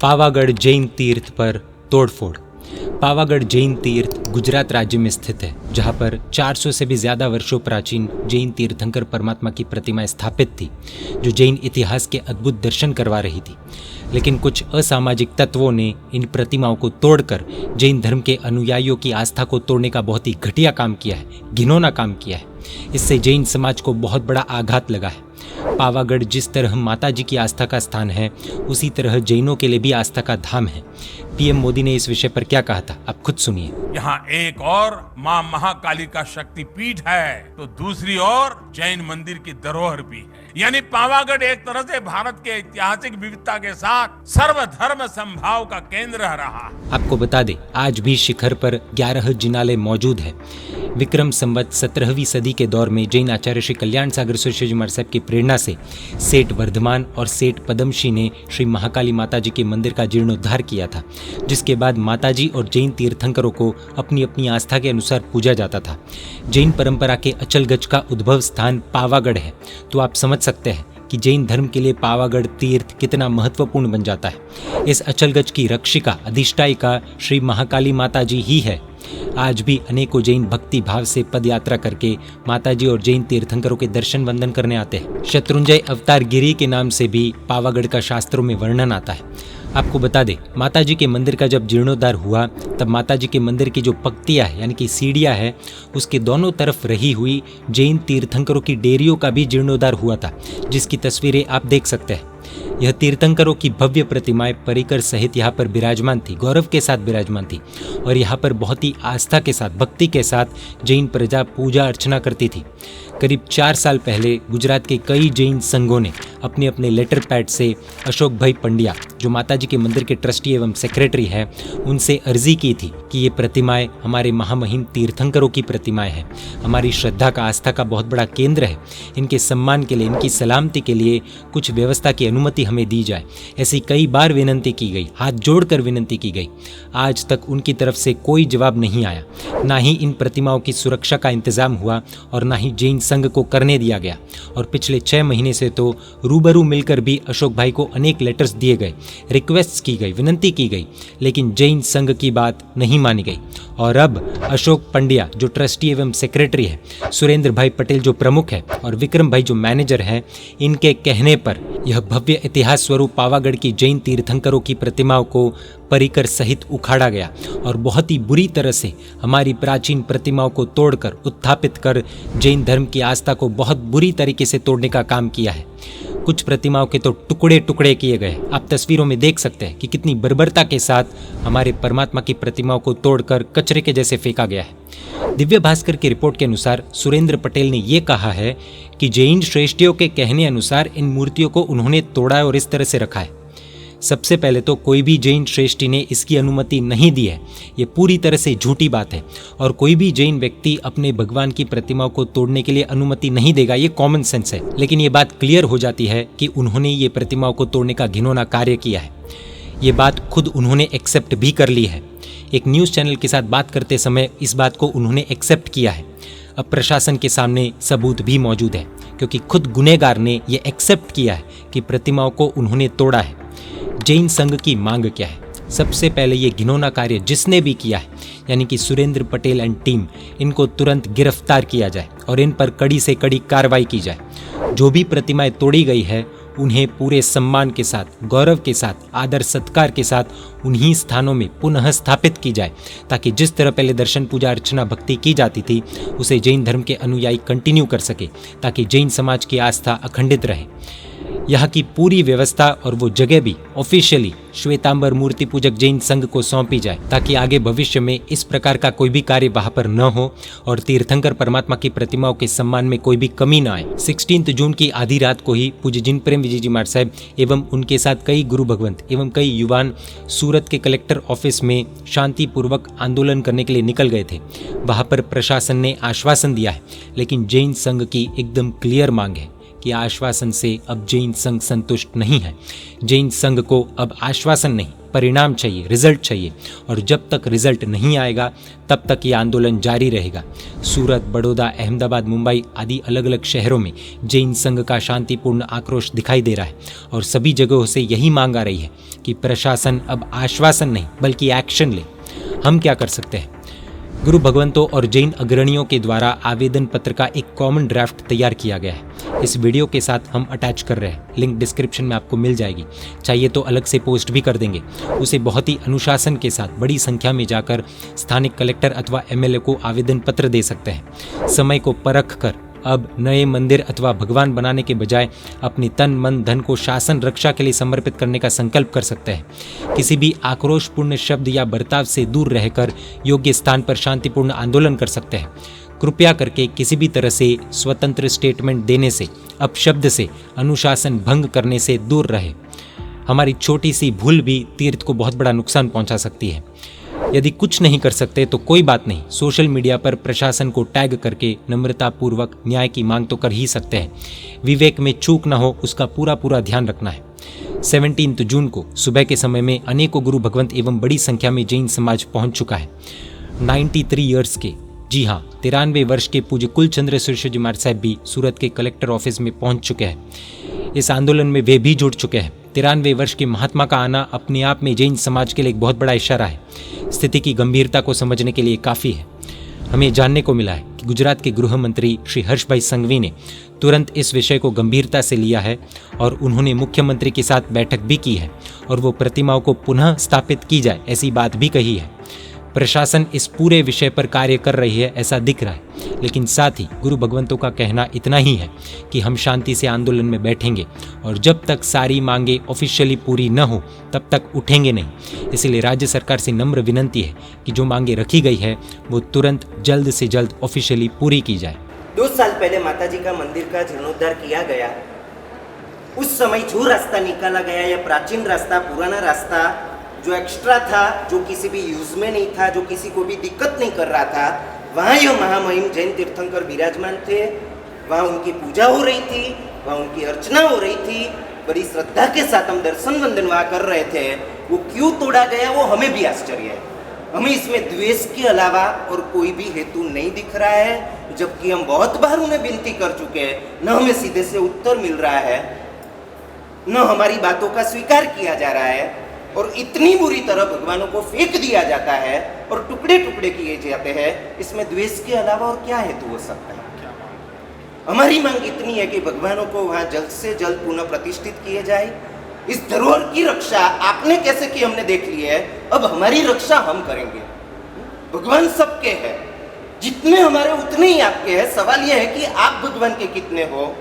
पावागढ़ जैन तीर्थ पर तोड़फोड़। पावागढ़ जैन तीर्थ गुजरात राज्य में स्थित है, जहां पर 400 से भी ज्यादा वर्षों प्राचीन जैन तीर्थंकर परमात्मा की प्रतिमाएं स्थापित थी, जो जैन इतिहास के अद्भुत दर्शन करवा रही थी। लेकिन कुछ असामाजिक तत्वों ने इन प्रतिमाओं को तोड़कर जैन धर्म के अनुयायियों की आस्था को तोड़ने का बहुत ही घटिया काम किया है, घिनौना काम किया है। इससे जैन समाज को बहुत बड़ा आघात लगा है। पावागढ़ जिस तरह माता जी की आस्था का स्थान है, उसी तरह जैनों के लिए भी आस्था का धाम है। पीएम मोदी ने इस विषय पर क्या कहा था, आप खुद सुनिए। यहाँ एक और माँ महाकाली का शक्तिपीठ है, तो दूसरी ओर जैन मंदिर की धरोहर भी है। यानी पावागढ़ एक तरह से भारत के ऐतिहासिक विविधता के साथ सर्वधर्म समभाव का केंद्र रहा। आपको बता दें, आज भी शिखर पर 11 जिनालय मौजूद है। विक्रम संवत 17वीं सदी के दौर में जैन आचार्य श्री कल्याण सागर सुरेश कुमार साहब की प्रेरणा से सेठ वर्धमान और सेठ पदमशी ने श्री महाकाली माता जी के मंदिर का जीर्णोद्धार किया था, जिसके बाद माता जी और जैन तीर्थंकरों को अपनी अपनी आस्था के अनुसार पूजा जाता था। जैन परंपरा के अचलगज का उद्भव स्थान पावागढ़ है, तो आप समझ सकते हैं कि जैन धर्म के लिए पावागढ़ तीर्थ कितना महत्वपूर्ण बन जाता है। इस अचलगज की रक्षिका अधिष्ठायिका श्री महाकाली माता जी ही है। आज भी अनेकों जैन भक्ति भाव से पद यात्रा करके माताजी और जैन तीर्थंकरों के दर्शन वंदन करने आते हैं। शत्रुंजय अवतार गिरी के नाम से भी पावागढ़ का शास्त्रों में वर्णन आता है। आपको बता दें, माताजी के मंदिर का जब जीर्णोद्धार हुआ, तब माताजी के मंदिर की जो पक्तियां है यानी कि सीढ़ियां है, उसके दोनों तरफ रही हुई जैन तीर्थंकरों की डेरियों का भी जीर्णोद्धार हुआ था, जिसकी तस्वीरें आप देख सकते हैं। यह तीर्थंकरों की भव्य प्रतिमाएं परिकर सहित यहाँ पर विराजमान थी, गौरव के साथ विराजमान थी, और यहाँ पर बहुत ही आस्था के साथ, भक्ति के साथ जैन प्रजा पूजा अर्चना करती थी। करीब 4 साल पहले गुजरात के कई जैन संघों ने अपने अपने लेटर पैड से अशोक भाई पंड्या, जो माताजी के मंदिर के ट्रस्टी एवं सेक्रेटरी हैं, उनसे अर्जी की थी कि ये प्रतिमाएं हमारे महामहिम तीर्थंकरों की प्रतिमाएं हैं, हमारी श्रद्धा का, आस्था का बहुत बड़ा केंद्र है। इनके सम्मान के लिए, इनकी सलामती के लिए कुछ व्यवस्था की अनुमति हमें दी जाए। ऐसी कई बार विनंती की गई, हाथ जोड़कर विनंती की गई। आज तक उनकी तरफ से कोई जवाब नहीं आया। ना ही इन प्रतिमाओं की सुरक्षा का इंतजाम हुआ और ना ही जैन संघ को करने दिया गया। और पिछले 6 महीने से तो रूबरू मिलकर भी अशोक भाई को अनेक लेटर्स दिए गए, रिक्वेस्ट की गई, विनंती की गई, लेकिन जैन संघ की बात नहीं मानी गई। और अब अशोक पंड्या जो ट्रस्टी एवं सेक्रेटरी है, सुरेंद्र भाई पटेल जो प्रमुख है और विक्रम भाई जो मैनेजर हैं, इनके कहने पर यह भव्य इतिहास स्वरूप पावागढ़ की जैन तीर्थंकरों की प्रतिमाओं को परिकर सहित उखाड़ा गया और बहुत ही बुरी तरह से हमारी प्राचीन प्रतिमाओं को तोड़कर, उत्थापित कर जैन धर्म की आस्था को बहुत बुरी तरीके से तोड़ने का काम किया है। कुछ प्रतिमाओं के तो टुकड़े टुकड़े किए गए। आप तस्वीरों में देख सकते हैं कि कितनी बर्बरता के साथ हमारे परमात्मा की प्रतिमाओं को तोड़कर कचरे के जैसे फेंका गया है। दिव्य भास्कर की रिपोर्ट के अनुसार सुरेंद्र पटेल ने यह कहा है कि जैन श्रेष्ठियों के कहने अनुसार इन मूर्तियों को उन्होंने तोड़ा और इस तरह से रखा है। सबसे पहले तो कोई भी जैन श्रेष्ठी ने इसकी अनुमति नहीं दी है। ये पूरी तरह से झूठी बात है और कोई भी जैन व्यक्ति अपने भगवान की प्रतिमाओं को तोड़ने के लिए अनुमति नहीं देगा, ये कॉमन सेंस है। लेकिन ये बात क्लियर हो जाती है कि उन्होंने ये प्रतिमाओं को तोड़ने का घिनौना कार्य किया है। ये बात खुद उन्होंने एक्सेप्ट भी कर ली है। एक न्यूज़ चैनल के साथ बात करते समय इस बात को उन्होंने एक्सेप्ट किया है। अब प्रशासन के सामने सबूत भी मौजूद है, क्योंकि खुद गुनहगार ने ये एक्सेप्ट किया है कि प्रतिमाओं को उन्होंने तोड़ा है। जैन संघ की मांग क्या है? सबसे पहले ये घिनौना कार्य जिसने भी किया है, यानी कि सुरेंद्र पटेल एंड टीम, इनको तुरंत गिरफ्तार किया जाए और इन पर कड़ी से कड़ी कार्रवाई की जाए। जो भी प्रतिमाएं तोड़ी गई है, उन्हें पूरे सम्मान के साथ, गौरव के साथ, आदर सत्कार के साथ उन्हीं स्थानों में पुनः स्थापित की जाए, ताकि जिस तरह पहले दर्शन पूजा अर्चना भक्ति की जाती थी, उसे जैन धर्म के अनुयायी कंटिन्यू कर सके, ताकि जैन समाज की आस्था अखंडित रहे। यहाँ की पूरी व्यवस्था और वो जगह भी ऑफिशियली श्वेतांबर मूर्ति पूजक जैन संघ को सौंपी जाए, ताकि आगे भविष्य में इस प्रकार का कोई भी कार्य वहां पर न हो और तीर्थंकर परमात्मा की प्रतिमाओं के सम्मान में कोई भी कमी न आए। 16 जून की आधी रात को ही पूज्य जिन प्रेम विजय जी महाराज साहब एवं उनके साथ कई गुरु भगवंत एवं कई युवान सूरत के कलेक्टर ऑफिस में शांतिपूर्वक आंदोलन करने के लिए निकल गए थे। वहां पर प्रशासन ने आश्वासन दिया है, लेकिन जैन संघ की एकदम क्लियर मांग है कि आश्वासन से अब जैन संघ संतुष्ट नहीं है। जैन संघ को अब आश्वासन नहीं, परिणाम चाहिए, रिजल्ट चाहिए, और जब तक रिजल्ट नहीं आएगा तब तक ये आंदोलन जारी रहेगा। सूरत, बड़ौदा, अहमदाबाद, मुंबई आदि अलग अलग शहरों में जैन संघ का शांतिपूर्ण आक्रोश दिखाई दे रहा है और सभी जगहों से यही मांग आ रही है कि प्रशासन अब आश्वासन नहीं बल्कि एक्शन ले। हम क्या कर सकते हैं? गुरु भगवंतों और जैन अग्रणियों के द्वारा आवेदन पत्र का एक कॉमन ड्राफ्ट तैयार किया गया है। इस वीडियो के साथ हम अटैच कर रहे हैं, लिंक डिस्क्रिप्शन में आपको मिल जाएगी। चाहिए तो अलग से पोस्ट भी कर देंगे। उसे बहुत ही अनुशासन के साथ बड़ी संख्या में जाकर स्थानिक कलेक्टर अथवा एमएलए को आवेदन पत्र दे सकते हैं। समय को परख कर अब नए मंदिर अथवा भगवान बनाने के बजाय अपने तन मन धन को शासन रक्षा के लिए समर्पित करने का संकल्प कर सकते हैं। किसी भी आक्रोशपूर्ण शब्द या बर्ताव से दूर रहकर योग्य स्थान पर शांतिपूर्ण आंदोलन कर सकते हैं। कृपया करके किसी भी तरह से स्वतंत्र स्टेटमेंट देने से, अपशब्द से, अनुशासन भंग करने से दूर रहे। हमारी छोटी सी भूल भी तीर्थ को बहुत बड़ा नुकसान पहुंचा सकती है। यदि कुछ नहीं कर सकते तो कोई बात नहीं, सोशल मीडिया पर प्रशासन को टैग करके नम्रतापूर्वक न्याय की मांग तो कर ही सकते हैं। विवेक में चूक न हो उसका पूरा ध्यान रखना है। 17 जून को सुबह के समय में अनेकों गुरु भगवंत एवं बड़ी संख्या में जैन समाज पहुंच चुका है। 93 ईयर्स के, जी हाँ 93 वर्ष के पूज्य कुलचंद्र सुरेश्वर जी महाराज साहब भी सूरत के कलेक्टर ऑफिस में पहुंच चुके हैं। इस आंदोलन में वे भी जुड़ चुके हैं। 93 वर्ष के महात्मा का आना अपने आप में जैन समाज के लिए एक बहुत बड़ा इशारा है। स्थिति की गंभीरता को समझने के लिए काफ़ी है। हमें जानने को मिला है कि गुजरात के गृह मंत्री श्री हर्ष भाई संघवी ने तुरंत इस विषय को गंभीरता से लिया है और उन्होंने मुख्यमंत्री के साथ बैठक भी की है और वो प्रतिमाओं को पुनः स्थापित की जाए ऐसी बात भी कही है। प्रशासन इस पूरे विषय पर कार्य कर रही है ऐसा दिख रहा है, लेकिन साथ ही गुरु भगवंतों का कहना इतना ही है कि हम शांति से आंदोलन में बैठेंगे और जब तक सारी मांगे ऑफिशियली पूरी न हो तब तक उठेंगे नहीं। इसलिए राज्य सरकार से नम्र विनंती है कि जो मांगे रखी गई है वो तुरंत जल्द से जल्द ऑफिशियली पूरी की जाए। 2 साल पहले माताजी का मंदिर का जीर्णोद्धार किया गया। उस समय जो रास्ता निकाला गया, या प्राचीन रास्ता, पुराना रास्ता जो एक्स्ट्रा था, जो किसी भी यूज में नहीं था, जो किसी को भी दिक्कत नहीं कर रहा था, वहाँ यह महामहिम जैन तीर्थंकर विराजमान थे। वहाँ उनकी पूजा हो रही थी, वहाँ उनकी अर्चना हो रही थी। बड़ी श्रद्धा के साथ हम दर्शन वंदन वहाँ कर रहे थे। वो क्यों तोड़ा गया वो हमें भी आश्चर्य है। हमें इसमें द्वेष के अलावा और कोई भी हेतु नहीं दिख रहा है, जबकि हम बहुत बार उन्हें विनती कर चुके हैं। न हमें सीधे से उत्तर मिल रहा है, न हमारी बातों का स्वीकार किया जा रहा है, और इतनी बुरी तरह भगवानों को फेंक दिया जाता है और टुकड़े टुकड़े किए जाते हैं। इसमें द्वेष के अलावा और क्या हेतु हो सकता है? हमारी मांग इतनी है कि भगवानों को वहाँ जल्द से जल्द पुनः प्रतिष्ठित किए जाए। इस धरोहर की रक्षा आपने कैसे की हमने देख ली है, अब हमारी रक्षा हम करेंगे। भगवान सबके हैं, जितने हमारे उतने ही आपके हैं। सवाल यह है कि आप भगवान के कितने हो।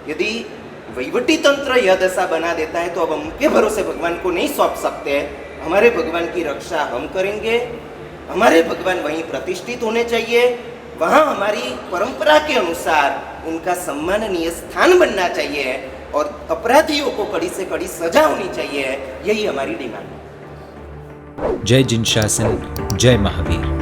यदि वहीवटी तंत्र यह दशा बना देता है तो अब हम उनके भरोसे भगवान को नहीं सौंप सकते। हमारे भगवान की रक्षा हम करेंगे। हमारे भगवान वहीं प्रतिष्ठित होने चाहिए, वहाँ हमारी परंपरा के अनुसार उनका सम्माननीय स्थान बनना चाहिए और अपराधियों को कड़ी से कड़ी सजा होनी चाहिए। यही हमारी डिमांड है। जय जिन शासन, जय महावीर।